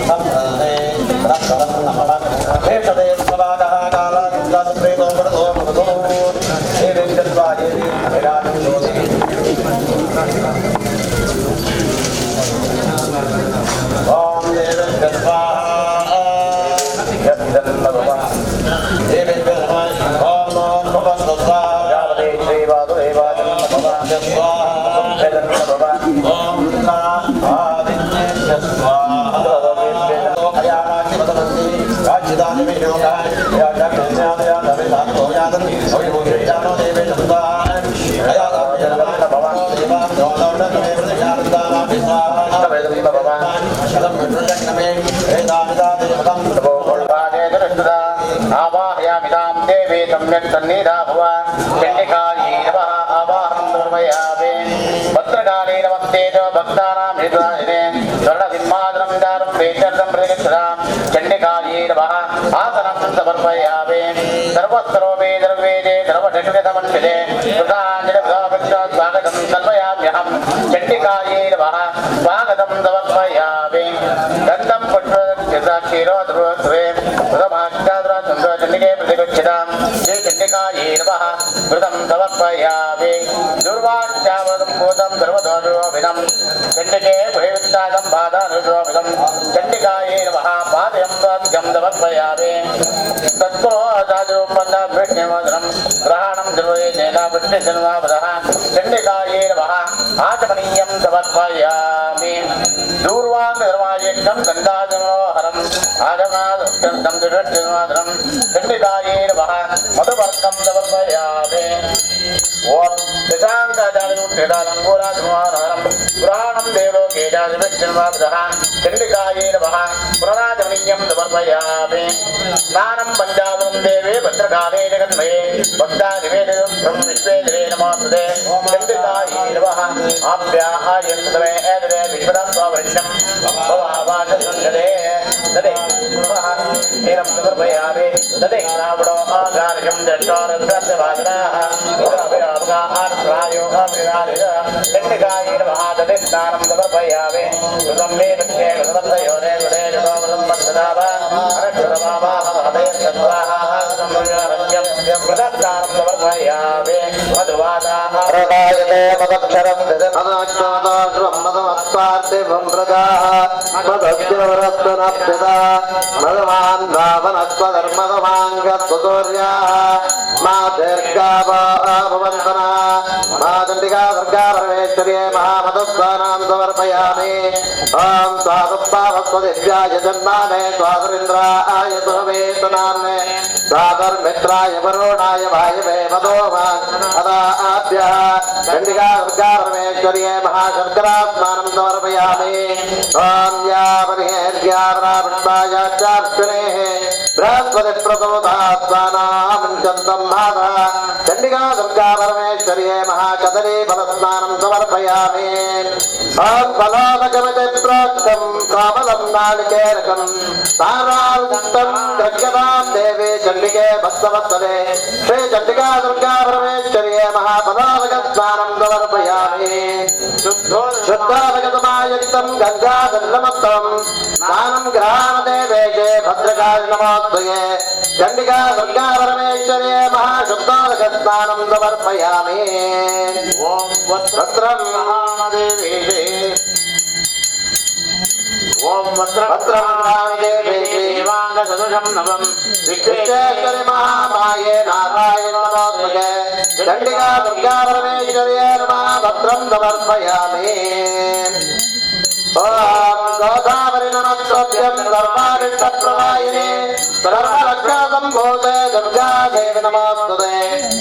Om आवाहयामितां देवी सम्यक् सन्निधा भव चण्डिकायै नमः आवाहनं समर्पयामि भद्रकाली नमस्ते च भक्तानां हिताय स्वर्णसिंहासनं दानं वेदर्थं प्रतिगच्छतां चण्डिकायै नमः आसनं समर्पयामि सर्वस्तरोपे द्रव्येदे सर्वषट्विधमन्विते स्वागतं समर्पयाम्यहं चण्डिकायै नमः स्वागतं समर्पयामि गन्धं पुष्पक्षीरो ध्रुवत्वे चण्डिके प्रतिगच्छतां श्री चण्डिकायै नमः कृतं समर्पयामि दुर्वाच्यावदं भूतं सर्वदोषोभिदं चण्डिके भयवित्तादं बाधानुषोभिदं चण्डिकायै नमः पादयं स्वाद्यं समर्पयामि तत्त्वोदारूपन्नवृष्णिमोदनं ग्रहणं ध्रुवेन वृष्णिजन्मावदः चण्डिकायै नमः आचमनीयं समर्पयामि दूर्वाङ्गधर्मायज्ञं गन्धाजनोहरम् आगमादं दुर्जन्मादनं चण्डिकायै नमः मधुवर्गं समर्पयामि ओम दशाङ्गाचार्योत्थितालङ्गोलाधुमानहरं पुराणं देवलोकेजादिवृक्षन्वादः चण्डिकायै नमः पुनराजमनीयं समर्पयामि स्नानं पञ्चावनं देवे भद्रकाले जगन्मये भक्तादिवेदं विश्वे देवे नमोस्तुते चण्डिकायै नमः आप्यायन्तमे एतदे विश्वदं स्ववृक्षं भवावाचसंजते तदे नमः एनं समर्पयामि तदे रावणो आगार्यं दक्षारद्रवादनाः चण्डिकायै नमः तदे स्नानं समर्पयामि कृतं मे दक्षे कृतयोने गुणे जगोमलं पद्मनाभ प्रदत्तानं समर्पयामि मधुवादायते मदक्षरं मदक्षरं मदमस्पार्थिवं प्रजाः मदक्षरवरस्तनप्यदा मदवान् भावनस्वधर्मदमाङ्गत्वसूर्याः मा दीर्घाभवन्तना मा चण्डिका दुर्गा परमेश्वर्ये महामदस्वानां समर्पयामि ॐ स्वादुपावस्वदिव्याय जन्माने स्वादुरिन्द्राय सुरवेतनान्ने स्वादर्मित्राय वरुणाय भायवे मदोमा अदाभ्यः चण्डिका दुर्गा परमेश्वर्ये महाशर्करात्मानं समर्पयामि ॐ यावनिर्यावरावृष्टायाश्चार्चनेः बृहस्पतिप्रदोदात्मानां चन्दं माता चण्डिका दुर्गा परमेश्वर्ये महाकदली फलस्नानं समर्पयामि ॐ फलादकमिति प्रोक्तं कामलं नालिकेरकं तारान्तं गृह्यतां देवी चण्डिके भक्तवत्सले श्री चण्डिका दुर्गा परमेश्वर्ये महाफलादकस्नानं समर्पयामि शुद्धादकतमायुक्तं गङ्गाजलमत्तं स्नानं ग्रहाणदेवेशे भद्रकाली नमोस्तुते चण्डिका दुर्गा परमेश्वर्ये महाशुद्धादकस्नानं समर्पयामि ॐ वस्त्रं महादेवी ओम भद्रदेवी देवांगसदृशं नवं विश्वेश्वरि महामाये नारायण नमोस्तुते चण्डिका दुर्गा परमेश्वर्ये नमः भद्रं समर्पयामि ओम गोदावरी नमस्तुभ्यं सर्वारिष्टप्रदायिने सर्वलग्नसम्भूते दुर्गा देवी नमोस्तुते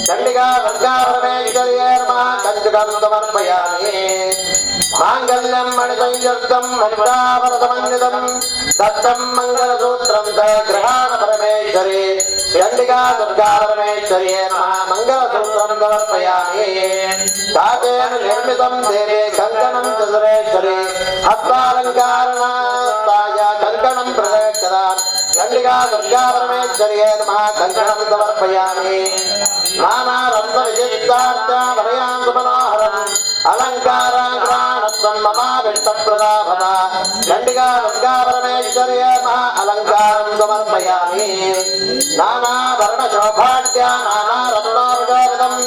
चण्डिका दुर्गा परमेश्वर्ये नमः कञ्चुकं समर्पयामि मांगल्यं मणिसंयुक्तं मणिपुरावरसमन्वितं दत्तं मंगलसूत्रं सगृहाण परमेश्वरी चण्डिका दुर्गा परमेश्वर्ये नमः मंगलसूत्रं समर्पयामि काचेन निर्मितं देवे कङ्कणं च सुरेश्वरी हस्तालङ्कारणाय कङ्कणं प्रदक्षिणात् चण्डिका दुर्गा परमेश्वर्ये नमः कङ्कणं समर्पयामि नानारत्नविचित्रार्चाभयां सुमनोहरम् अलङ्काराङ्काणत्वं ममाविष्टप्रदाभता चण्डिका दुर्गा परमेश्वर्ये महा अलङ्कारं समर्पयामि नानावर्णशोभाढ्या नानारत्नोपचोदितम्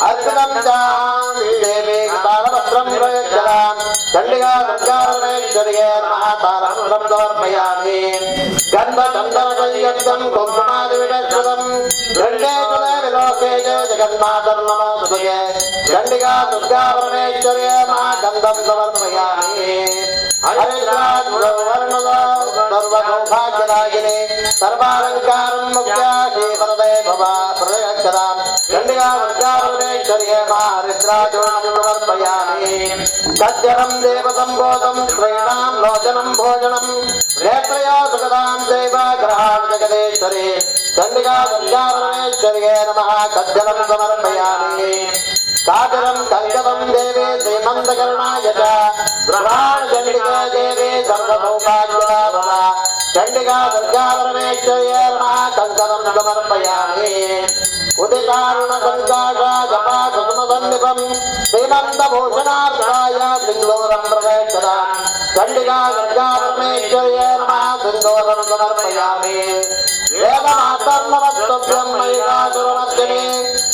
अर्पितं देवी तालपत्रं प्रयच्छतां चण्डिका दुर्गा परमेश्वर्ये महा तालपत्रं समर्पयामि गन्धचन्दनसंयुक्तं कुङ्कुमादिविषकृतं गृह्णे कुले विलोके च जगन्मातर् नमोस्तुते चण्डिका दुर्गा परमेश्वर्ये महागन्धं समर्पयामि हरिद्रावर्णदा सर्वसौभाग्यदायिने सर्वालंकारं मुख्याहि वरदे भवा प्रदयक्षदां चंडिका दुर्गापरमेश्वर्ये महारुद्राजोणमर्पयामि सज्जनं देवसंबोधं त्रयणां लोचनं भोजनं नेत्रया सुखदां देवग्रहां जगदेश्वरी चंडिका दुर्गापरमेश्वर्ये नमः सज्जनं समर्पयामि सादरं कंकदं देवे श्रीमन्तकरुणाय च ग्रहाण चंडिका देवे सर्वसौभाग्यदा भव चंडिका दुर्गापरमेश्वर्ये नमः कंकदं समर्पयामि उदितारुणसङ्काशा जपा कुसुमसन्निभं श्रीमन्तभूषणार्थाय सिन्दूरं प्रवेशदा चंडिका दुर्गापरमेश्वर्ये नमः सिन्दूरं समर्पयामि वेदमातर्मवस्तुभ्यं मयिकासुरमर्दिनि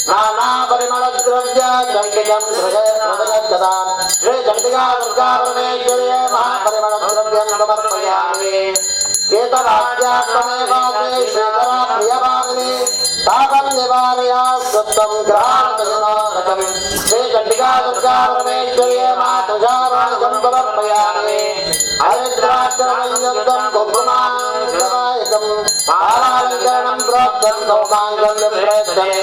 नानापरिमलद्रव्य चण्डिकं हृदयगदां श्री चण्डिका दुर्गापरमेश्वर्ये महापरिमलद्रव्यं समर्पयामि चेतवाद्यात्ममेवासे श्रीधरा प्रियभामिनि तापं निवारया सत्त्वं ग्रहाणतजनोरकं श्री चण्डिका दुर्गापरमेश्वर्ये तुषाराजं समर्पयामि हरिद्राक्षरमञ्जं कुङ्कुमाङ्गवायकं पालालङ्करणं प्रोक्तं सौमाङ्गल्यं प्रेक्षणे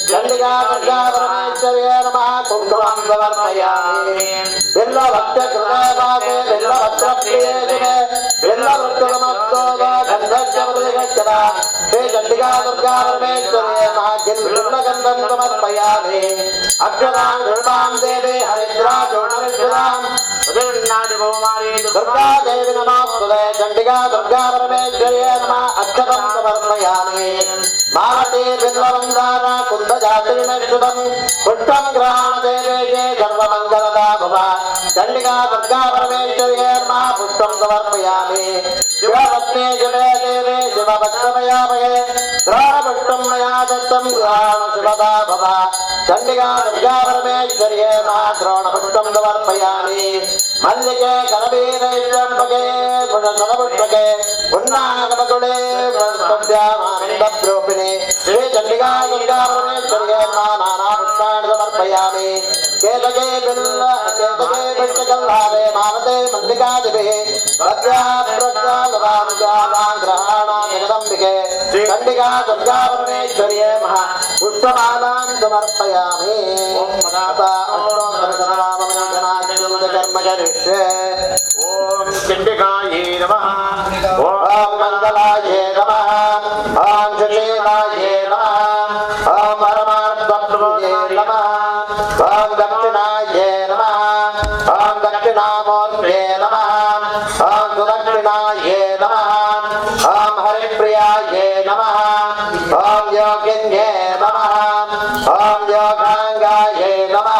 चण्डिका दुर्गापरमेश्वर्ये नमः कुङ्कुमं समर्पयामि बिल्वभक्तकृतवासे बिल्वभक्तप्रिये शिवे बिल्ववृत्तमस्तोदा गन्धश्चमृतिगच्छदा श्री चण्डिका दुर्गापरमेश्वर्ये बिल्वगन्धं समर्पयामि अक्षरां धृणां देवी हरिद्राजोणविश्वदां दुर्गा देवी नमोस्तुते चण्डिका दुर्गापरमेश्वर्ये नमः अक्षतं समर्पयामि मालती बिल्ववन्दाना कुन्दजातिर्मेश्वरं पुष्पं ग्रहाण देवेशे सर्वमङ्गलदा भव चण्डिका दुर्गापरमेश्वर्ये नमः पुष्पं समर्पयामि शिवपत्नी शिवे देवे शिवभक्तमयामहे द्रोणपुष्पं मया दत्तं ग्रहाण शिवदा भव चण्डिका दुर्गापरमेश्वर्ये नमः द्रोणपुष्पं समर्पयामि मल्लिके कनवीरैश्वम्भके पुष्पके पुन्नागमकुले पुष्पद्यामानन्दरूपिणे श्री चण्डिका दुर्गापरमेश्वर्ये नमः नानापुष्पाणि समर्पयामि केतके पुष्पकल्लाभे मानते मल्लिकादिभिः ग्रहाणां जगदम्बिके चण्डिका दुर्गापरमेश्वर्ये नमः पुष्पमालां समर्पयामि कर्म करिष्ये ओम चण्डिकायै नमः ओम मंगलायै नमः ओम सुशीलायै नमः ओम परमार्थप्रभुये नमः ओम दक्षिणायै नमः ओम दक्षिणामूर्तये नमः ओम सुदक्षिणायै नमः ओम हरिप्रियायै नमः ओम योगिन्ये नमः ओम योगांगायै नमः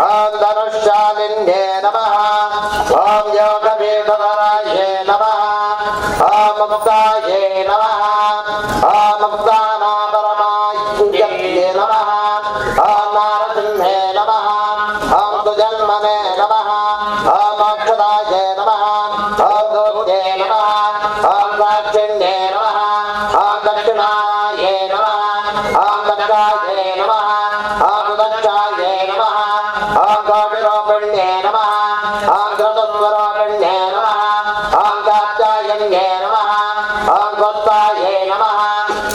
ओम धनुष्यालिन्ये नमः ओम योगपीठधरायै नमः ओम मुक्तायै नमः ओम मुक्तानापरमायै नमः ओम नारसिंहे नमः ओम सुजन्मने नमः ओम मोक्षदायै नमः ओम दूर्गे नमः ओम दाक्षिण्ये नमः ओम दक्षिणायै नमः ओम दक्षायै नमः ओम दक्षायै नमः ओम गोपिरोपिण्ये नमः ओम क्रतुस्वरोपिण्ये नमः ओम कात्यायन्ये नमः ओम गोत्तायै नमः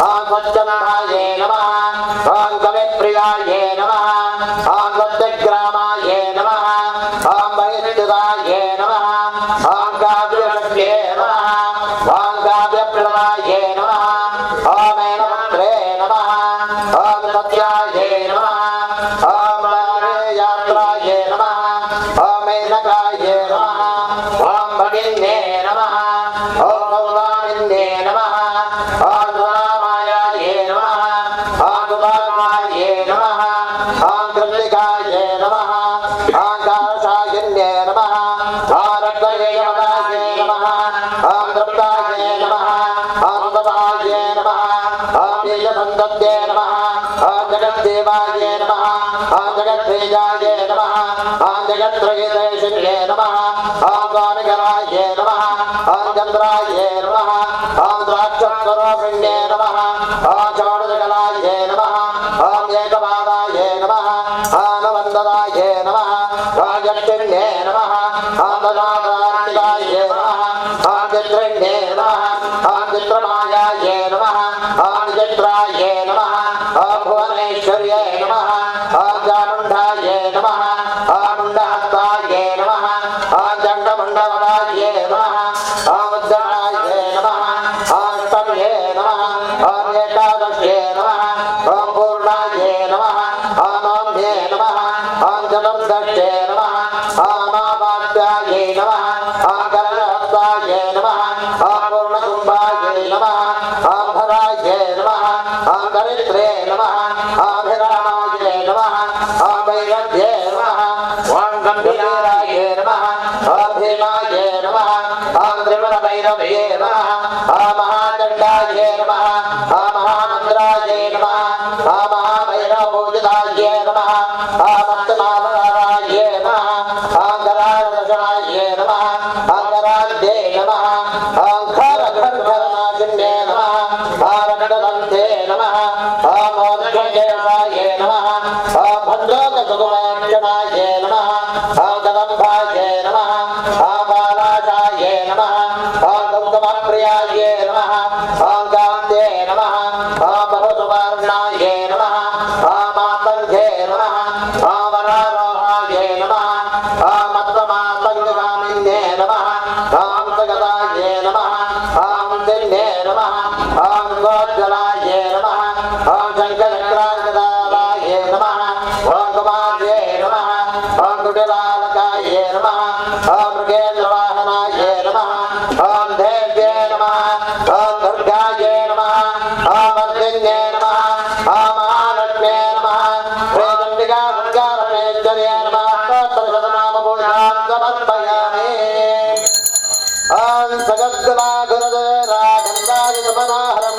ओम स्वच्छन्दायै नमः ओम कविप्रियायै नमः ओम सत्यग्रामायै नमः ओम बहिस्थितायै नमः ओम काव्यशक्त्यै नमः ओम काव्यप्रदायै नमः ओम ऐनपुत्रे नमः ओम सत्यायै नमः ओम यात्रायै नमः ओम ऐनकायै नमः ओम भगिन्ये नमः ओम गौरामिन्ये नमः ओम रामायायै नमः ओम सुभामायै नमः ओम कृतिकायै नमः ओम कालशायिन्ये नमः ओम रक्तयमदायै नमः ओम तृप्तायै नमः ओम तपायै नमः ओम यजसन्दत्यै नमः ओम जगद्देवायै नमः ओम जगद्वेजायै नमः ओम जगत्त्रयितेशिन्ये नमः ओम स्वामिकरायै नमः ओम चन्द्रायै नमः ओम द्राक्षस्वरूपिण्ये नमः ओम षोडशकलायै नमः ओम एकपादायै नमः ओम वन्ददायै नमः ओम जक्षिण्ये नमः ओम दशाधार्तिकायै नमः ओम चित्रिण्ये नमः ओम चित्रमाया नीलाये नमः ओम चित्राये नमः ओम भुवनेश्वर्ये नमः ओम चामुण्डाये नमः ओम मुण्डहस्ताये नमः ओम चण्डमुण्डवराये नमः ओम उद्गणाये नमः ओम अष्टम्ये नमः ओम एकादश्ये नमः ओम पूर्णाये नमः ओम ओम्ये नमः ओम चतुर्दश्ये नमः ओम आवात्याये नमः ओम करणहस्ताये नमः ओम पूर्णकुम्भाये नमः ओम भराये नमः ओम दरिद्रे नमः ओम हिरणाये नमः ओम वैरभ्ये नमः ओम गम्भीराये नमः ओम भीमाये नमः ओम त्रिपुरभैरवे नमः ओम महाचण्डाये नमः ओम महामन्त्राये नमः ओम महाभैरवपूजिताये नमः ओम अष्टमावताराये नमः ओम करालदर्शनाये नमः ओम करान्ते नमः ओम खरखण्डनाशिन्ये नमः ओम रक्तदन्ते नमः ओम मोक्षकेशाये नमः ओम भद्रोकसुकुमेक्षणाये नमः ओम कदम्बाये नमः ओम बालाशाये नमः ओम कुङ्कुमप्रियाये नमः ओम कान्ते नमः ओम बहुसुवर्णाये नमः ओम मातङ्गे नमः ओम वरारोहाये नमः ओम मत्तमातङ्गगामिन्ये नमः ओम जगदाये नमः ओम दिन्ये नमः ओम गोज्जलाये नमः ओम शङ्खचक्राङ्गदालाये नमः ओम कुमार्ये नमः ओम कुटिलालकाये नमः ओम मृगेन्द्रवाहनाये नमः ओम देव्ये नमः ओम दुर्गाये नमः ओम अर्जुन्ये नमः ओम महालक्ष्म्ये नमः श्रीचण्डिका दुर्गापरमेश्वर्ये नमः स्तोत्रशतनामपूजां समर्पयामि ओम सगद्गदाघुरदरागन्धादिसमनाहरं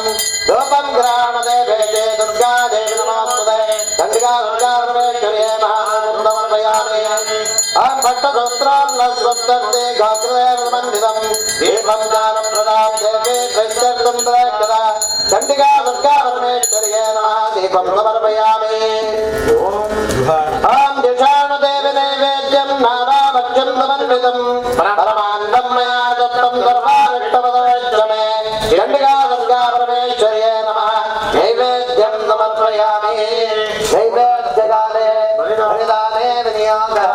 रूपं घ्राणदेवेशे दुर्गादेवी नमोऽस्तुते चण्डिका दुर्गापरमेश्वर्ये महामूर्तमर्पयामि ओम भट्टसूत्रान्नस्वस्ते गात्रदेवमन्दितं दीपं ज्ञानप्रदां देवे त्रैस्तर्तुं त्रैकदा चण्डिका दुर्गापरमेश्वर्ये नमः दीपं समर्पयामि ओम दिशानुदेवी नैवेद्यं नानाभक्ष्यं समन्वितं परमान्नं मया दत्तं सर्वारिष्टपदवेक्षमे चण्डिका दुर्गापरमेश्वर्ये नमः नैवेद्यं समर्पयामि नैवेद्यकाले बलिदाने विनियोगः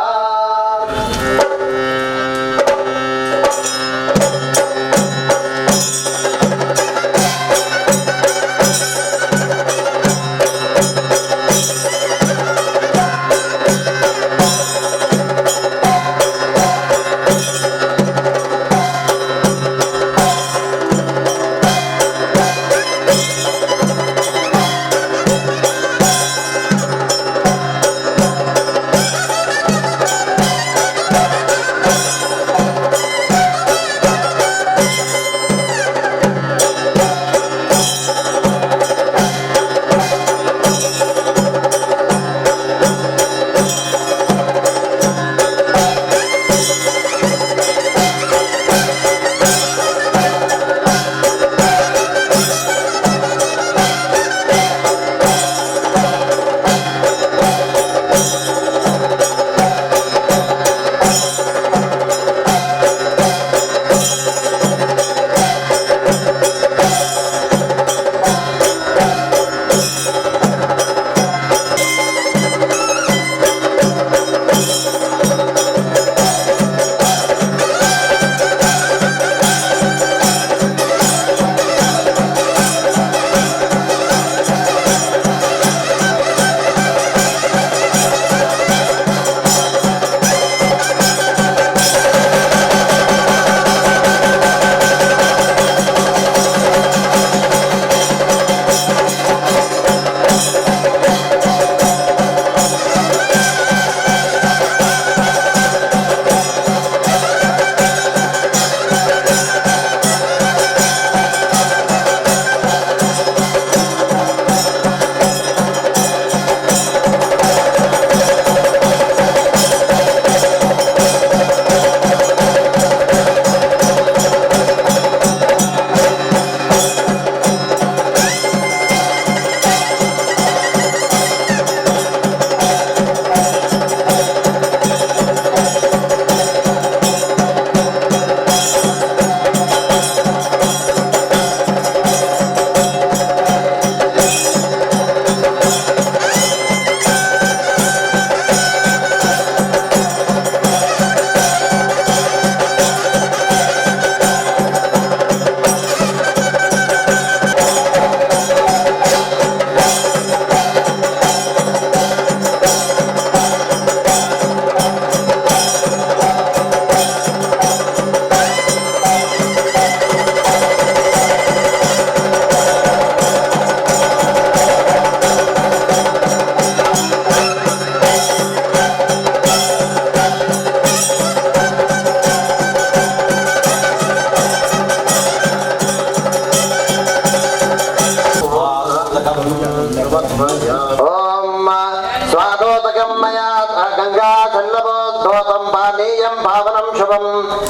शुभम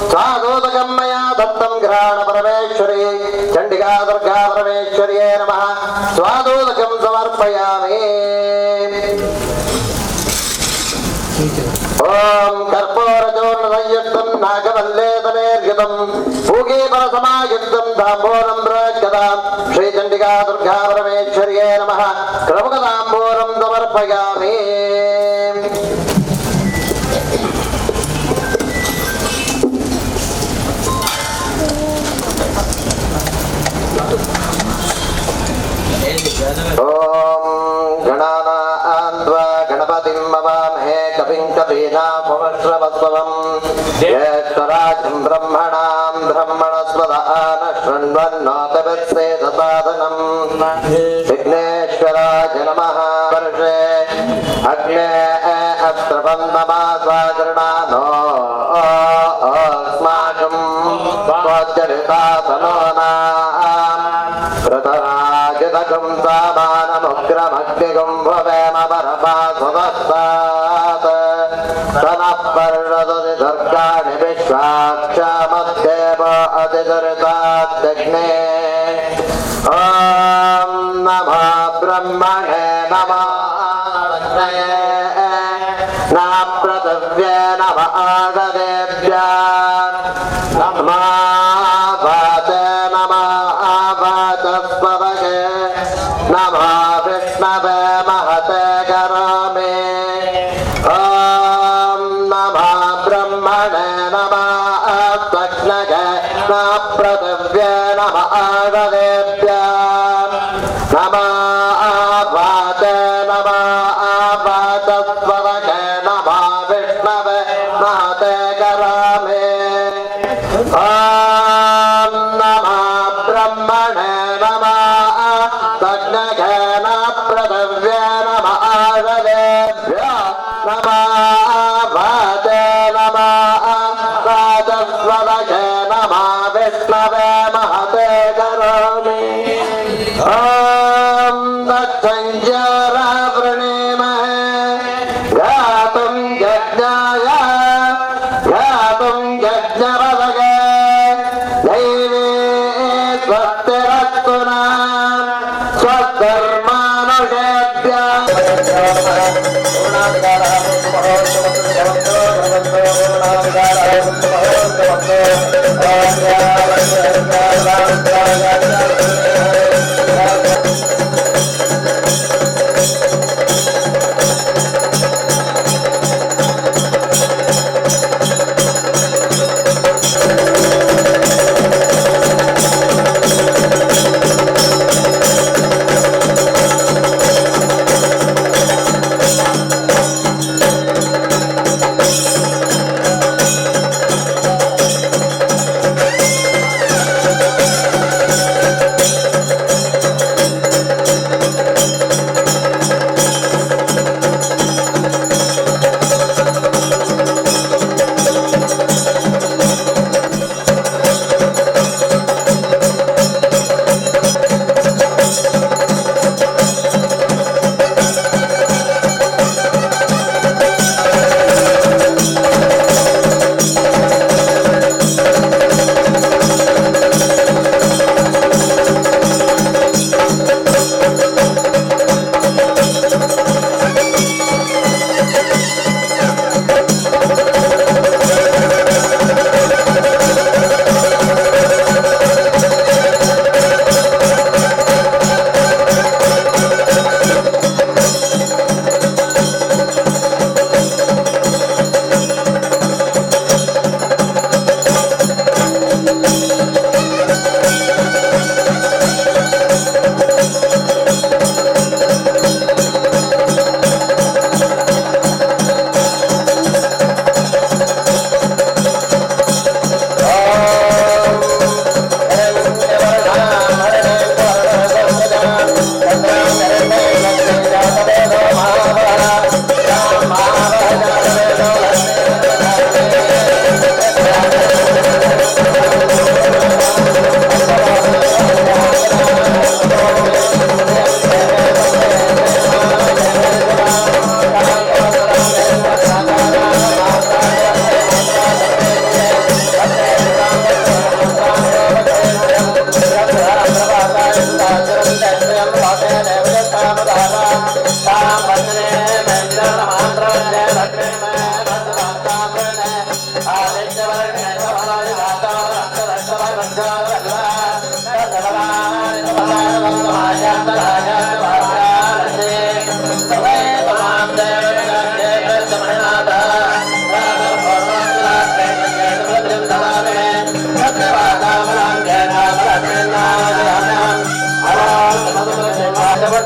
स्वादोदकं मया दत्तं घ्राण परमेश्वरी चंडिका दुर्गा परमेश्वर्यै नमः स्वादोदकं समर्पयामि। ओम कर्पूरचूर्णसंयुक्तं नागवल्लेतनेर्युतं पूगीफलसमायुक्तं ताम्बूलं प्रयच्छतां श्रीचण्डिका दुर्गा परमेश्वर्यै नमः क्रमुकताम्बूलं समर्पयामि। ओम गणानान्त्वा गणपतिं मवामहे कविं कवीनामुपमश्रवस्वं ज्येष्ठराजं ब्रह्मणां ब्रह्मणस्पदान शृण्वन्नोतविश्वेदसादनं विघ्नेश्वराय नमः। वर्षे अग्ने अस्त्रवं नमास्वागृणानो अस्माकं त्वच्चरितासनो कृतराजदकं सामानमुग्रमग्निगं भवेम परमासुदस्तात् तनः पर्वदति दुर्गाणि विश्वाक्षामद्देव अतिदुरितात्यग्ने। ॐ नमः ब्रह्मणे नमः अग्नये नमः पृथिव्ये नमः आगदेभ्यः नमः वाचे नमः वाचस्पतये नमः विष्णवे महते करोमि। ॐ नमः ब्रह्मणे नमः अग्नये नमः पृथिव्ये नमः आगदेभ्यः नमः वाचे नमः वाचस्पतये नमः विष्णवे महते करोमि। ॐ नमः ब्रह्मणे नमः अग्नये नमः पृथिव्ये नमः आगदेभ्यः नमः वाचे नमः वाचस्पतये नमः विष्णवे महते करोमि। ॐ दक्षञ्जरावृणीमहे गातुं यज्ञाय गातुं यज्ञपदगे दैवे स्वस्तिरस्तु नः स्वधर्मानुषेभ्यः।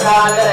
Jaya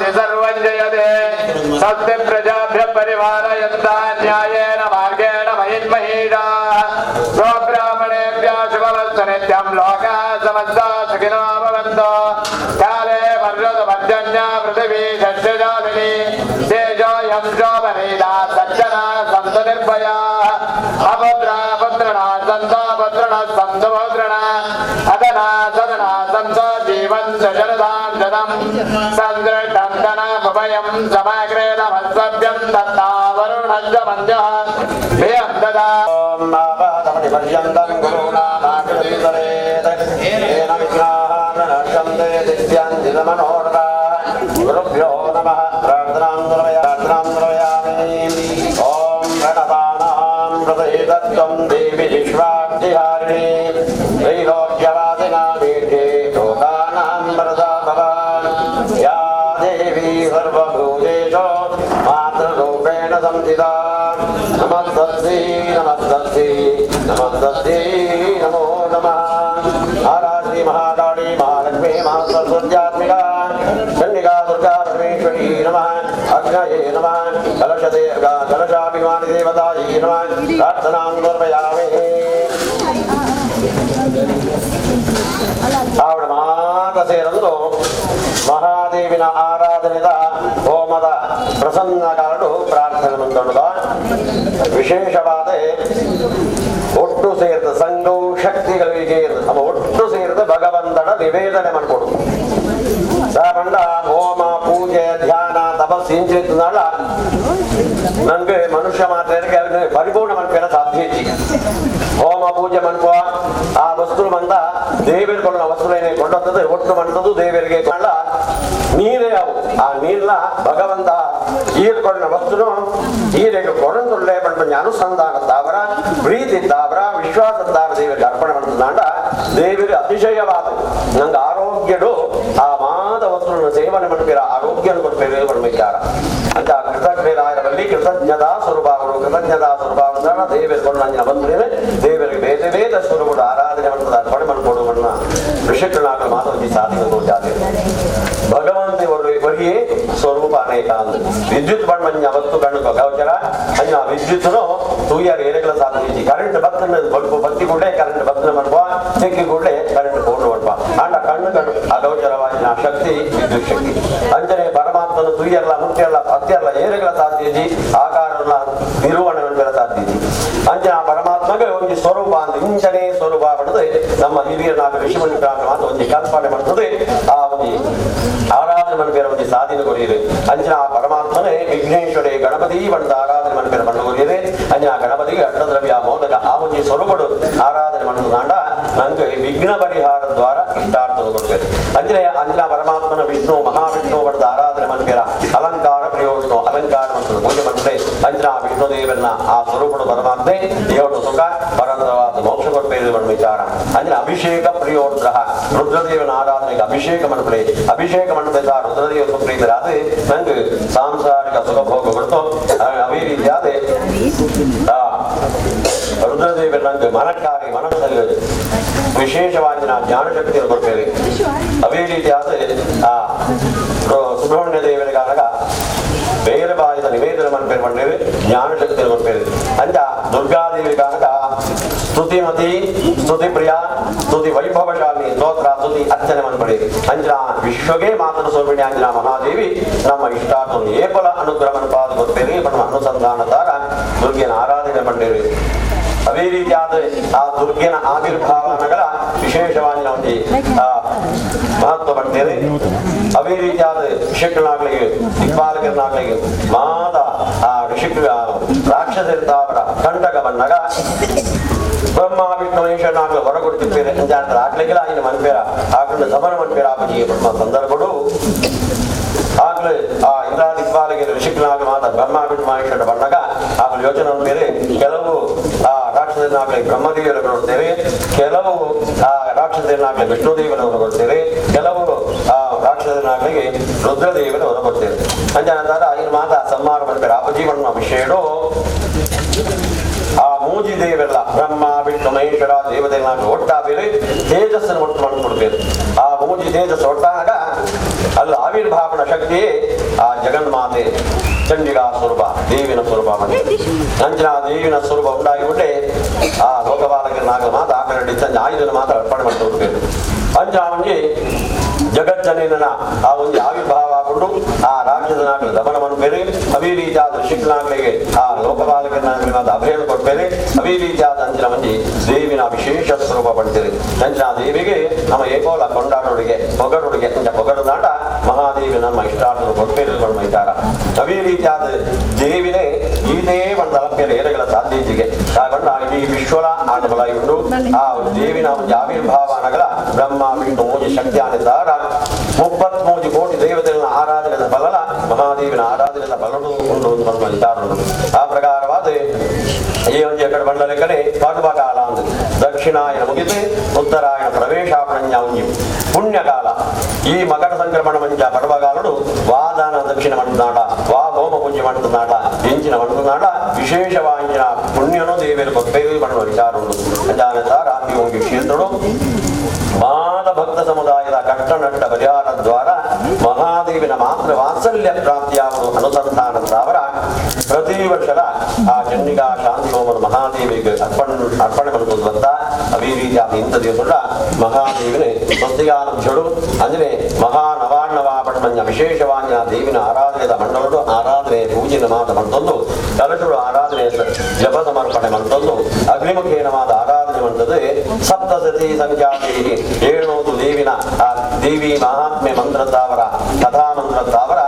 तमसि सर्वं जयते सत्य प्रजाभ्य परिवारयन्ता न्यायेन मार्गेण महिन्महीषाः स्वब्राह्मणेभ्यः शुभमस्तु नित्यं लोकाः समस्ताः सुखिनो भवन्तु काले वर्षतमर्जन्या पृथिवी शस्यशालिनी तेजोऽयं शोभनीला सज्जना सन्तु निर्भयाः अभद्रा भद्रणा सन्तो भद्रणः सन्तु भद्रणा अदना सदना सन्तो जीवन्तु शरदां शतं सन्दृष्टं धनमुभयं समग्रे नमस्सभ्यं दत्ता वरुणश्च मन्यः भियं ददा पर्यन्तं गुरूणामाकृतितरेत् येन विघ्नाः नश्यन्ते दिव्याञ्जितमनोरथाः गुरुभ्यो नमः प्रार्थनां द्रवयामि ॐ प्रणतानां हृदयतत्त्वं देवि विश्वाब्धिहारिणी त्रैलोक्यवासिनामीढे लोकानां वरदा भवान् या देवी सर्वभूतेषु मातृरूपेण संस्थिता नमस्तस्यै नमस्तस्यै नमस्तस्यै नमो नमः आराध्यै महाकाली महालक्ष्मी महासरस्वत्यात्मिका चण्डिका दुर्गा परमेश्वरी नमः अग्नये नमः कलशाभिमानि देवतायै नमः प्रार्थनां समर्पयामि ಆವಡ ಮಾತ ಸೇರಲು ಮಹಾದೇವಿನ ಆರಾಧನೆದ ಹೋಮದ ಪ್ರಸನ್ನಗಾರರು ಪ್ರಾರ್ಥನೆ ಮುಂದೊಂಡ ವಿಶೇಷವಾದ ಒಟ್ಟು ಸೇರಿದ ಸಂಘವು ಶಕ್ತಿಗಳಿಗೆ ಅವ ಒಟ್ಟು ಸೇರಿದ ಭಗವಂತನ ನಿವೇದನೆ ಮಾಡಿಕೊಡು ಸಾಮಂಡ ಹೋಮ ಪೂಜೆ ಧ್ಯಾನ ತಪಸ್ಸು ಇಂಚಿದ್ನಾಳ ನನಗೆ ಮನುಷ್ಯ ಮಾತ್ರಕ್ಕೆ ಪರಿಪೂರ್ಣ ಮನ್ಪೇನ ಸಾಧ್ಯ ಹೋಮ ಪೂಜೆ ಮನ್ಕೋ ಆ ವಸ್ತು ಬಂದ ದೇವರಿಕೊಳ್ಳ ವಸ್ತುವೇನೆ ಕೊಂಡದ್ದು ಒಟ್ಟು ಮಂಟದು ದೇವರಿಗೆ ಕೊಂಡ ನೀರೇ ಅವು ಆ ನೀರ್ನ ಭಗವಂತ ಈರ್ಕೊಂಡ ವಸ್ತುನು ಈರೆಗೆ ಕೊಡಂದುಳ್ಳೆ ಬಂಡ ಅನುಸಂಧಾನ ತಾವರ ಪ್ರೀತಿ ತಾವರ ವಿಶ್ವಾಸ ತಾವರ ದೇವರಿಗೆ ಅರ್ಪಣೆ ಮಾಡ್ತದಾಂಡ ದೇವರಿಗೆ ಅತಿಶಯವಾದ ನಂಗೆ ಆರೋಗ್ಯಡು ಆ ಮಾದ ವಸ್ತುವನ್ನು ಸೇವನೆ ಮಾಡ್ತೀರ ಆರೋಗ್ಯ ಕೊಡ್ತೇವೆ ಬರ್ಬೇಕಾರ ಅಂತ ಕೃತಜ್ಞರಾಯರಲ್ಲಿ ಕೃತಜ್ಞತಾ ಸ್ವರೂಪಗಳು ಕೃತಜ್ಞತಾ ಸ್ವರೂಪ ದೇವರಿಕೊಂಡು ನಂಗೆ ಬಂದ್ರೆ ದೇವರಿಗೆ ಬೇರೆ ಬೇರೆ ಸ್ವರೂಪಗಳು ಆರಾಧನೆ ಮಾಡ್ತದೆ ಅರ್ಪಣೆ ಮಾಡ್ಕೊಡು ಮಣ್ಣ ಋಷಿಕನಾಗ ಮಾತೊಂದು ಸಾಧನೆ ಜಾತಿ ಭಗವಂತ ಒಳಗೆ ಸ್ವರೂಪ ಅನೇಕ ಅಂದು ವಿದ್ಯುತ್ ಬಣ್ಣ ಅವತ್ತು ಕಣ್ಣು ಗೌಚರ ಅನ್ನ ವಿದ್ಯುತ್ನು ತೂಯಾರ ಏರೆಗಳ ಸಾಧ್ಯ ಕರೆಂಟ್ ಬತ್ತನ ಬತ್ತಿ ಕೂಡಲೇ ಕರೆಂಟ್ ಬತ್ತನ ಮಾಡುವ ತೆಕ್ಕಿ ಕೂಡಲೇ ಕರೆಂಟ್ ಪೂರ್ಣ ಮಾಡುವ ಅಂಡ ಕಣ್ಣು ಕಣ್ಣು ಅಗೌಚರವಾಗಿನ ಶಕ್ತಿ ವಿದ್ಯುತ್ ಶಕ್ತಿ ಅಂಜನೆ ಪರಮಾತ್ಮನು ತೂಯಲ್ಲ ಮುಖ್ಯಲ್ಲ ಅತ್ಯಲ್ಲ ಏರೆಗಳ ಸಾಧ್ಯ ಆಕಾರಲ್ಲ ನಿರ್ವಹಣೆಗಳ ಸಾಧ್ಯ ಅಂಜನ ಪರಮಾತ್ಮಗೆ ಒಂದು ಸ್ವರೂಪ ಅಂತ ಇಂಚನೆ ಸ್ವರೂಪ ಪಡೆದು ನಮ್ಮ ಹಿರಿಯರಾಗ ಋಷಿಮುನಿಗಳಾಗ ಮಾತ್ರ ಒಂದು ಕಲ್ಪನೆ ಮಾಡ್ತದೆ ಆ ಒಂದು ಆರಾಧನೆ ಮನಪೇರ ಒಂದು ಸಾಧನೆ ಕೊಡಿಯಿದೆ ಅಂಜನ ಆ ಪರಮಾತ್ಮನೇ ವಿಘ್ನೇಶ್ವರಿ ಗಣಪತಿ ಬಂದ ಆರಾಧನೆ ಮನಪೇರ ಬಂದು ಕೊಡಿಯಿದೆ ಅಂಜನ ಗಣಪತಿಗೆ ಅಡ್ಡದ್ರವ್ಯ ಮೋದಕ ಆ ಒಂದು ಸ್ವರೂಪಗಳು ಆರಾಧನೆ ಮಾಡಿದಾಂಡ ನಂಗೆ ವಿಘ್ನ ಪರಿಹಾರ ದ್ವಾರ ಇಷ್ಟಾರ್ಥ ಕೊಡ್ಬೇಕು ಅಂದ್ರೆ ಅಂಜನ ಪರಮಾತ್ಮನ ವಿಷ್ಣು ಮಹಾವಿಷ್ಣು ಬಡದ ಆರಾಧನೆ ಮನಪೇರ ಅಲಂಕಾರ ಪ್ರಯೋಜನ ಅಲಂಕಾರ ಮತ್ತು ಪೂಜೆ ಮಾಡಿದ್ರೆ ಅಂಜನ ವಿಷ್ಣು ದೇವರನ್ನ ಆ ಸ್ವರೂಪಗಳು ಪರಮಾತ್ಮೆ ದೇವರು ಸುಖ ಪರಂತರವಾದ ಮೋಕ್ಷ ಕೊಡ್ಬೇಕು ಬಂದ ವಿಚಾರ ಅಂದ್ರೆ ಅಭಿಷೇಕ ಪ್ರಿಯೋಗ್ರಹ ರುದ್ರದೇವನ ಆರಾಧನೆಗೆ ಅಭಿಷೇಕ ಮನಪಡೆ ಅಭಿಷೇಕ ಮನಪದ ರುದ್ರದೇವ ಸುಪ್ರೀತರ ಅದು ನಂಗೆ ಸಾಂಸಾರಿಕ ಸುಖ ಭೋಗ ಕೊಡ್ತು ಅವೇ ರೀತಿಯಾದ ರುದ್ರದೇವರ ನಂಗೆ ಮನಕ್ಕಾಗಿ ಮನಸ್ಸಲ್ಲಿ ವಿಶೇಷವಾಗಿ ನಾವು ಜ್ಞಾನಶಕ್ತಿಯನ್ನು ಕೊಡ್ತೇವೆ ಅವೇ ರೀತಿಯಾದ ಸುಬ್ರಹ್ಮಣ್ಯ ದೇವರಿಗಾಗ ಬೇರೆ ಬಾಯಿದ ನಿವೇದನೆ ಮನಪೇರು ಮಾಡ್ತೇವೆ ಜ್ಞಾನಶಕ್ತಿಯನ್ನು ಕೊಡ್ತೇವೆ ಅಂತ ದುರ್ಗಾದೇವಿಗಾಗ ಸ್ತುತಿಮತಿ ಸ್ತುತಿ ಪ್ರಿಯ ಸ್ತುತಿ ವೈಭವಶಾಲಿನಿ ಸ್ತೋತ್ರ ಸ್ತುತಿ ಅರ್ಚನೆ ಮನ್ಪಡೆ ಅಂಜನ ವಿಶ್ವಗೆ ಮಾತನು ಸೋಮಿಣಿ ಅಂಜನ ಮಹಾದೇವಿ ನಮ್ಮ ಇಷ್ಟಾರ್ಥ ಏಪಲ ಅನುಗ್ರಹ ಮನಪಾದ ಗೊತ್ತೇವೆ ನಮ್ಮ ಅನುಸಂಧಾನ ದಾರ ದುರ್ಗೆನ ಆರಾಧನೆ ಮಾಡ್ತೇವೆ ಅವೇ ರೀತಿಯಾದ ಆ ದುರ್ಗೆನ ಆವಿರ್ಭಾವನಗಳ ವಿಶೇಷವಾಗಿ ನಾವು ಮಹತ್ವ ಪಡ್ತೇವೆ ಅವೇ ರೀತಿಯಾದ ಋಷಿಗಳಾಗ್ಲಿಗೆ ದಿಕ್ಪಾಲಕರನ್ನಾಗ್ಲಿಗೆ ಮಾದ ಆ ಋಷಿಕ ರಾಕ್ಷಸರಿದ್ದಾವರ ಕಂಟಕ ಬಂದಾಗ ಬ್ರಹ್ಮ ವಿಷ್ಣು ಮಹೇಶ್ವರನಾಗ್ಲಿ ಹೊರಗೊಡ್ತಿರ್ತೇವೆ ಅಂತ ಆಗ್ಲಿಕ್ಕಿಲ್ಲ ಇನ್ನು ಮನ್ಪೇರ ಆಗ್ಲಿಂದ ಸಮರ ಮನ್ಪೇರ ಆಪಜಿಗೆ ಬ್ರಹ್ಮ ಸಂದರ್ಭಗಳು ಆಗ್ಲೇ ಆ ಇಂದ್ರಾದಿಕ್ಪಾಲಿಗೆ ಋಷಿಗಳಾಗ ಮಾತ್ರ ಬ್ರಹ್ಮ ವಿಷ್ಣು ಮಹೇಶ್ವರ ಬಂದಾಗ ಆಗ್ಲಿ ಯೋಚನೆ ಬೇರೆ ಕೆಲವು ಆ ರಾಕ್ಷಸರನ್ನಾಗ್ಲಿ ಬ್ರಹ್ಮದೇವರನ್ನು ನೋಡ್ತೇವೆ ಕೆಲವು ಆ ರಾಕ್ಷಸರನ್ನಾಗ್ಲಿ ವಿಷ್ಣುದೇವರನ್ನು ಕೊಡ್ತೇವೆ ಕೆಲವು ಆ ರಾಕ್ಷಸರನ್ನಾಗ್ಲಿಗೆ ರುದ್ರದೇವರನ್ನು ಕೊಡ್ತೇವೆ ಅಂಜನಂತರ ಇನ್ನು ಮಾತ್ರ ಸಂಹಾರ ಮಾಡ್ತಾರೆ ಅಪಜೀವನ ವಿಷಯಗಳು ಆ ಮೂಜಿ ದೇವೆಲ್ಲ ಬ್ರಹ್ಮ ವಿಷ್ಣು ಮಹೇಶ್ವರ ದೇವತೆಗಳಾಗಿ ಒಟ್ಟಾಬೇರೆ ತೇಜಸ್ಸನ್ನು ಒಟ್ಟು ಮಾಡಿಕೊಡ್ಬೇಕು ಆ ಮೂಜಿ ತೇಜಸ್ಸು ಒಟ್ಟಾಗ ಅಲ್ಲ ಆವಿರ್ಭಾವನ ಶಕ್ತಿಯೇ ಆ ಜಗನ್ಮಾತೆ ಚಂಡಿಕಾ ಸ್ವರೂಪ ದೇವಿನ ಸ್ವರೂಪ ಅಂಚಿನ ದೇವಿನ ಸ್ವರೂಪ ಉಂಟಾಗಿಬಿಟ್ಟೆ ಆ ಲೋಕಪಾಲಕನಾಗ ಮಾತ್ರ ಆ ಕಡೆ ಸಂಜೆ ಆಯುಧನ ಮಾತ್ರ ಅರ್ಪಣೆ ಮಾಡ್ತಾ ಹೋಗ್ಬೇಕು ಅಂಚ ಅವನಿಗೆ ಜಗಜ್ಜನಿನ ಆ ಒಂದು ಆವಿರ್ಭಾವ ಆಗೊಂಡು ಆ ರಾಜ್ಯದನಾಗಲಿ ದಮನವನ್ನು ಬೇರೆ ಅವೇ ರೀತಿಯಾದ ಶಿಕ್ಷಣಾಗಲಿಗೆ ಆ ಲೋಕಪಾಲಕನಾಗಲಿ ಮಾತ್ರ ಅಭಯ ಕೊಡ್ಬೇರೆ ಅವೇ ರೀತಿಯಾದ ಅಂಚಿನ ಮಂದಿ ದೇವಿನ ವಿಶೇಷ ಸ್ವರೂಪ ಪಡ್ತೀರಿ ಅಂಚಿನ ದೇವಿಗೆ ನಮ್ಮ ಏಕೋಲ ಕೊಂಡಾಡೋರಿಗೆ ಪೊಗಡುಡಿಗೆ ಪೊಗಡುನಾಟ ಮಹಾದೇವಿ ನಮ್ಮ ಇಷ್ಟಾರ್ಥರು ಕೊಡ್ಬೇರು ಮೈತಾರ ಅವೇ ರೀತಿಯಾದ ದೇವಿನೇ ಇದೇ ಒಂದು ತಲಪೆಯ ಏರಗಳ ಸಾಧ್ಯತೆಗೆ ಕಾಗೊಂಡ ಇಡೀ ವಿಶ್ವಲ ಆಟಬಲ ಇವರು ಆ ದೇವಿನ ಒಂದು ಆವಿರ್ಭಾವ ನಗರ ಬ್ರಹ್ಮ ವಿಷ್ಣು ಮೂಜಿ ಶಕ್ತಿ ಆನಿದ್ದಾರ 33 ಕೋಟಿ ದೇವತೆಗಳ ಆರಾಧನೆಯ ಬಲಲ ಮಹಾದೇವಿನ ಆರಾಧನೆಯ ಬಲನು ಉಂಟು ಅಂತ ವಿಚಾರಗಳು ಆ ಪ್ರಕಾರವಾದ ಈ ಒಂದು ಎಕಡೆ ಬಂಡಲೆ ಕಡೆ ಪರ್ವಕಾಲ ಅಂದು ದಕ್ಷಿಣಾಯನ ಮುಗಿದು ಉತ್ತರಾಯಣ ಪ್ರವೇಶಾಪಣಂಜ ಉಂಜಿ ಪುಣ್ಯಕಾಲ ಈ ಮಕರ ಸಂಕ್ರಮಣ ಮಂಜ ಪರ್ವಕಾಲಡು ವಾದಾನ ದಕ್ಷಿಣ ಮಂಟನಾಡ ವಾ ಹೋಮ ಪೂಜೆ ಮಂಟನಾಡ ಎಂಚಿನ ಮಂಟನಾಡ ವಿಶೇಷವಾಂಚಿನ ಪುಣ್ಯನು ದೇವಿಯರು ಕೊಪ್ಪೇವಿ ಮಾಡುವ ವಿಚಾರ ಉಂಟು ಅಂಜಾನದಾರ ಈ ಒಂದು ಕ್ಷೇತ್ರಗಳು ಮಾದ ಭಕ್ತ ಸಮುದಾಯದ ಕಟ್ಟನಟ್ಟ ಪರಿಹಾರ ದ್ವಾರ ಮಹಾದೇವಿನ ಮಾತ್ರ ವಾತ್ಸಲ್ಯ ಪ್ರಾಪ್ತಿಯಾಗುವ ಅನುಸಂಧಾನದವರ ಪ್ರತಿ ವರ್ಷದ ಆ ಚಂಡಿಕಾ ಶಾಂತಿ ಹೋಮನ ಮಹಾದೇವಿಗೆ ಅರ್ಪಣೆ ಮಾಡುವಂತ ಅವೇ ರೀತಿಯಾದ ಇಂಥ ದಿವಸ ಮಹಾದೇವಿನೇ ಸ್ವಸ್ತಿಗಾನಂಶಡು ಅಂದ್ರೆ ಮಹಾನವಾಣ್ಣವಾಪಣಮಂಜ ವಿಶೇಷವಾಂಜ ದೇವಿನ ಆರಾಧನೆಯ ಮಂಡಲಡು ಆರಾಧನೆ ಪೂಜೆನ ಮಾತ ಮಂತೊಂದು ಕಲಶುಡು ಆರಾಧನೆ ಜಪ ಸಮರ್ಪಣೆ ಮಂತೊಂದು ಅಗ್ನಿಮುಖೇನವಾದ ಆರಾಧನೆ ಮಂತದೆ ಸಪ್ತಸತಿ ಸಂಖ್ಯಾತಿ 700 ದೇವಿನ ಆ ದೇವಿ ಮಹಾತ್ಮೆ ಮಂತ್ರದ್ದಾವರ ಕಥಾ ಮಂತ್ರದ್ದಾವರ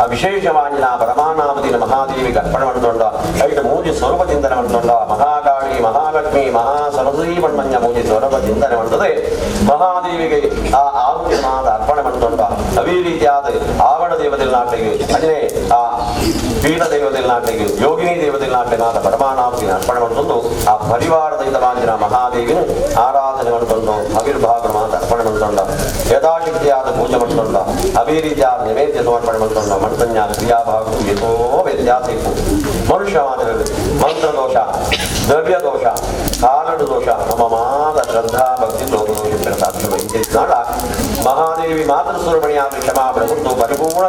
ಆ ವಿಶೇಷವಾಂಜಿನ ಪರಮಾನಾಮದಿನ ಮಹಾದೇವಿಗೆ ಅರ್ಪಣೆ ಮಾಡಿಕೊಂಡ ಐದು ಮೂಜಿ ಸ್ವರೂಪ ಚಿಂತನೆ ಮಾಡಿಕೊಂಡ ಮಹಾಕಾಳಿ ಮಹಾಲಕ್ಷ್ಮಿ ಮಹಾಸರಸ್ವತಿ ಮಣ್ಮಂಜ ಮೂಜಿ ಸ್ವರೂಪ ಚಿಂತನೆ ಮಾಡುತ್ತದೆ ಮಹಾದೇವಿಗೆ ಆ ಆಹುತಿಮಾದ ಅರ್ಪಣೆ ಮಾಡಿಕೊಂಡ ಅವೇ ರೀತಿಯಾದ ಆವಣ ದೇವತೆಗಳ ನಾಟಿಗೆ ಅದೇ ಆ ಪೀಠ ದೇವತೆಗಳ ನಾಟಿಗೆ ಯೋಗಿನಿ ದೇವತೆಗಳ ನಾಟ್ಯನಾದ ಪರಮಾನಾಮದಿನ ಅರ್ಪಣೆ ಮಾಡಿಕೊಂಡು ಆ ಪರಿವಾರ ದೈತವಾಂಜಿನ ಮಹಾದೇವಿನ ಆರಾಧನೆ ಮಾಡಿಕೊಂಡು ಆವಿರ್ಭಾವ ಮಾತ ಅರ್ಪಣೆ ಮಾಡಿಕೊಂಡ ಯಥಾಶಕ್ತಿಯಾದ ಪೂಜೆ ಮಾಡಿಕೊಂಡ ಅವೇ ರೀತಿಯಾದ ನೈವೇದ್ಯ ಸಮರ್ಪಣೆ ಮಾಡಿಕೊಂಡ ಮಂತ್ರಜ್ಞ ಕ್ರಿಯಾಭಾಗಕ್ಕೂ ಎಷ್ಟೋ ವ್ಯತ್ಯಾಸ ಇತ್ತು ಮನುಷ್ಯ ಮಾದರಿ ಮಂತ್ರದೋಷ ದ್ರವ್ಯ ದೋಷ ಕಾಲಡು ದೋಷ ನಮ್ಮ ಮಾದ ಶ್ರದ್ಧಾ ಭಕ್ತಿ ನಾಡ ಮಹಾದೇವಿ ಮಾತೃ ಸುರಮಣಿಯಾದ ಕ್ಷಮಾ ಪ್ರಭುತ್ವ ಪರಿಪೂರ್ಣ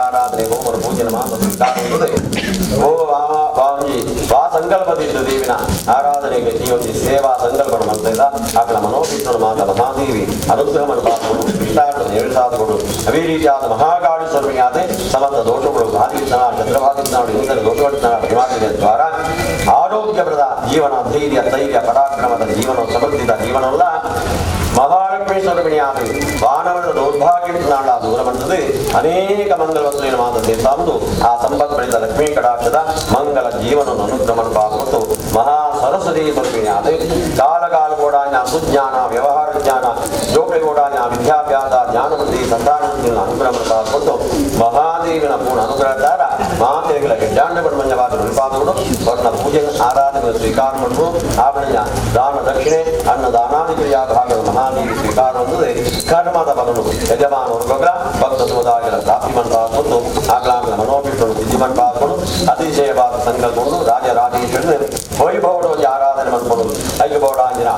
ಆರಾಧನೆ ಹೋಮನ ಪೂಜೆನ ಮಾತ್ರ ವಾ ಸಂಕಲ್ಪದಿದ್ದು ದೇವಿನ ಆರಾಧನೆಗೆ ಈ ಒಂದು ಸೇವಾ ಸಂಕಲ್ಪ ಮಾಡ್ತಾ ಆಕಳ ಮನೋಭಿಷ್ಣು ಮಾತ ಮಹಾದೇವಿ ಅನುಗ್ರಹವನ್ನು ಪಾಲ್ಗೊಂಡು ಇಷ್ಟಾರ್ಥ ನಿವೇಶಾದಗಳು ಅವೇ ರೀತಿಯಾದ ಮಹಾಕಾಳಿ ಸ್ವರೂಪಿಯಾದ ಸಮಸ್ತ ದೋಷಗಳು ಭಾದಿಸ್ತಾನ ಚಂದ್ರಭಾದಿಸ್ತಾನ ಇಂದ್ರ ದೋಷವರ್ತನ ಹಿಮಾಲಯ ದ್ವಾರ ಆರೋಗ್ಯಪ್ರದ ಜೀವನ ಧೈರ್ಯ ಸ್ಥೈರ್ಯ ಪರಾಕ್ರಮದ ಜೀವನ ಸಮೃದ್ಧಿದ ಜೀವನವಲ್ಲ ಮಹಾಲಕ್ಷ್ಮೀ ಸ್ವರೂಪಿಣಿಯಾದ ಮಾನವನ ದೌರ್ಭಾಗ್ಯನಾಡ ದೂರ ಬಂದದೆ ಅನೇಕ ಮಂಗಲ ವಸ್ತುವಿನ ಮಾತದೆ ತಂದು ಆ ಸಂಪತ್ ಪಡೆದ ಲಕ್ಷ್ಮೀ ಕಟಾಕ್ಷದ ಮಂಗಲ ಜೀವನವನ್ನು ಅನುಕ್ರಮಣ ಪಾಲ್ಗೊಟ್ಟು ಮಹಾ ಸರಸ್ವತಿ ಸ್ವರೂಪಿಣಿಯಾದ ಕಾಲ ಗೋಡಾನ ಸುಜ್ಞಾನ ವ್ಯವಹಾರ ಜ್ಞಾನ ಜೋಗ ಗೋಡಾನ ವಿದ್ಯಾಭ್ಯಾಸ ಜ್ಞಾನ ಬುದ್ಧಿ ಸಂತಾನ ಅನುಕ್ರಮಣ ಪಾಲ್ಗೊಟ್ಟು ಮಹಾದೇವಿನ ಪೂರ್ಣ ಅನುಗ್ರಹದಾರ ಮಾತೆಗಳ ಹೆಜ್ಜಾಂಡ ಬಣ್ಮಂಜವಾದ ನಿಪಾದಗಳು ಅವರನ್ನ ಪೂಜೆ ಆರಾಧನೆ ಸ್ವೀಕಾರ ಮಾಡುವ ಆವರಣ ದಾನ ದಕ್ಷಿಣೆ ಅನ್ನದಾನಾದಿ ಕ್ರಿಯಾ ಭಾಗದ ಮಹಾದೇವಿ ಸ್ವೀಕಾರ ಹೊಂದದೆ ಕರ್ಮದ ಬಲನು ಯಜಮಾನವರು ಗೊಗ್ರ ಭಕ್ತ ಸಮುದಾಯಗಳ ಪ್ರಾಪ್ತಿ ಮಂಟಾಕೊಂಡು ಆಗ್ಲಾಂಗಲ ಮನೋಭಿಷ್ಣು ಸಿದ್ಧಿ ಮಂಟಾಕೊಂಡು ಅತಿಶಯವಾದ ಸಂಕಲ್ಪವನ್ನು ರಾಜರಾಜೇಶ್ವರನ ವೈಭವವಾಗಿ ಆರಾಧನೆ ಮಾಡಿಕೊಂಡು ಐಕ್ಯಬೌಡಾಂಜನ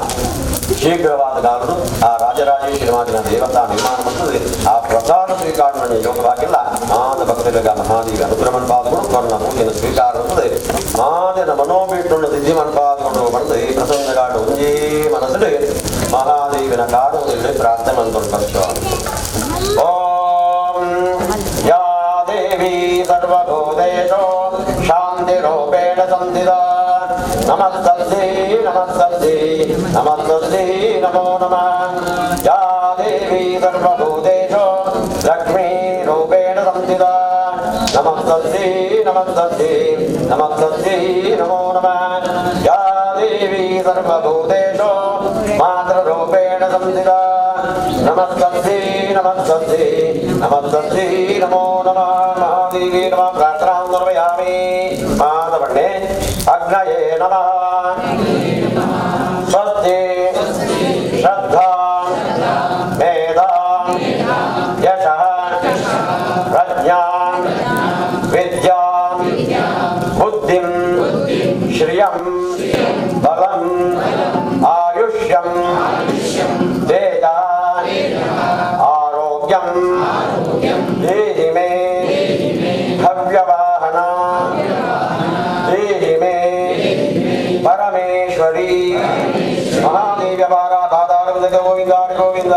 ಶೀಘ್ರವಾದ ಕಾಲರು ಆ ರಾಜರಾಜೇಶ್ವರಿ ಮಾತಿನ ದೇವತಾ ನಿರ್ಮಾಣ ಮಾಡುತ್ತದೆ ಆ ಪ್ರಸಾದ ಸ್ವೀಕಾರವನ್ನು ಯೋಗವಾಗಿಲ್ಲ ಮಾನ ಭಕ್ತರಿಗ ಮಹಾದೇವಿ ಅನುಗ್ರಹ ಪಾಲ್ಗೊಂಡು ಅವರನ್ನ ಪೂಜೆಯನ್ನು ಸ್ವೀಕಾರ ಮಾಡುತ್ತದೆ ಮಾದಿನ ಮನೋಭಿಷ್ಣು ಸಿದ್ಧಿ ಮಂಟಾಕೊಂಡು ಬಂದು ಈ ಪ್ರಸಂಗಗಾಡು ಒಂದೇ ಮನಸ್ಸಲ್ಲಿ ಮಹಾದೇವಿನ ಕಾಡುವುದಿಲ್ಲ ಪ್ರಾರ್ಥನೆ ಮಂತ್ರಿಸ್ತ ಓಂ ಯಾ ದೇವಿ ಸರ್ವಭೂತೇಷು ಶಾಂತಿ ರೂಪೇಣ ಸಂಸ್ಥಿತ ನಮಸ್ತಸ್ಯೈ ನಮಸ್ತಸ್ಯೈ ನಮಸ್ತಸ್ಯೈ ನಮೋ ನಮಃ ಯಾ ದೇವಿ ಸರ್ವಭೂತೇಷು ಲಕ್ಷ್ಮೀ ರೂಪೇಣ ಸಂಸ್ಥಿತ ನಮಸ್ತಸ್ಯೈ ನಮಸ್ತಸ್ಯೈ ನಮಸ್ತಸ್ಯೈ ನಮೋ ನಮಃ ಯಾ ದೇವಿ ಸರ್ವಭೂತೇಷು ಮಾತೃರೂಪೇಣ ಸಂಸ್ಥಿತ ನಮಸ್ತಸ್ಯೈ ನಮಸ್ತಸ್ಯೈ ನಮಸ್ತಸ್ಯೈ ನಮೋ ನಮಃ ಮಹಾದೇವಿ ನಮಃ ಪ್ರಾರ್ಥನಾಂ ನಿರ್ವಯಾಮಿ ಮಾತವಣ್ಣೆ ಅಗ್ನಯೇ ನಮಃ ಸ್ವಸ್ತಿ ಶ್ರದ್ಧಾ ಮೇಧಾ ಯಶಃ ಪ್ರಜ್ಞಾ ವಿದ್ಯಾ ಬುದ್ಧಿಂ ಶ್ರಿಯಂ ಬಲಂ ಆಯುಷ್ಯಂ ತೇಜ ಆರೋಗ್ಯಂ ಗೋವಿಂದ.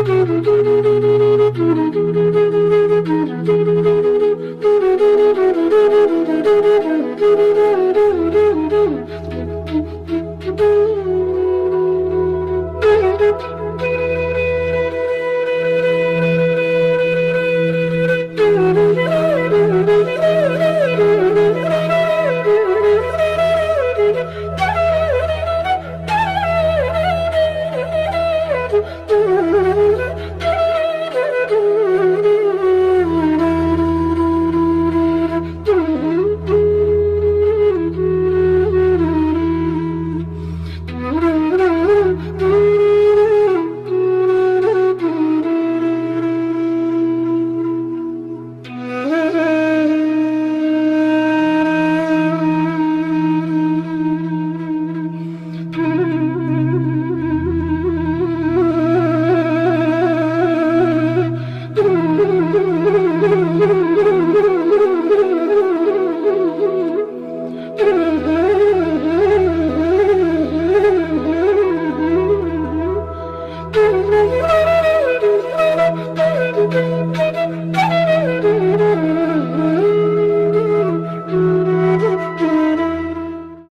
Thank you.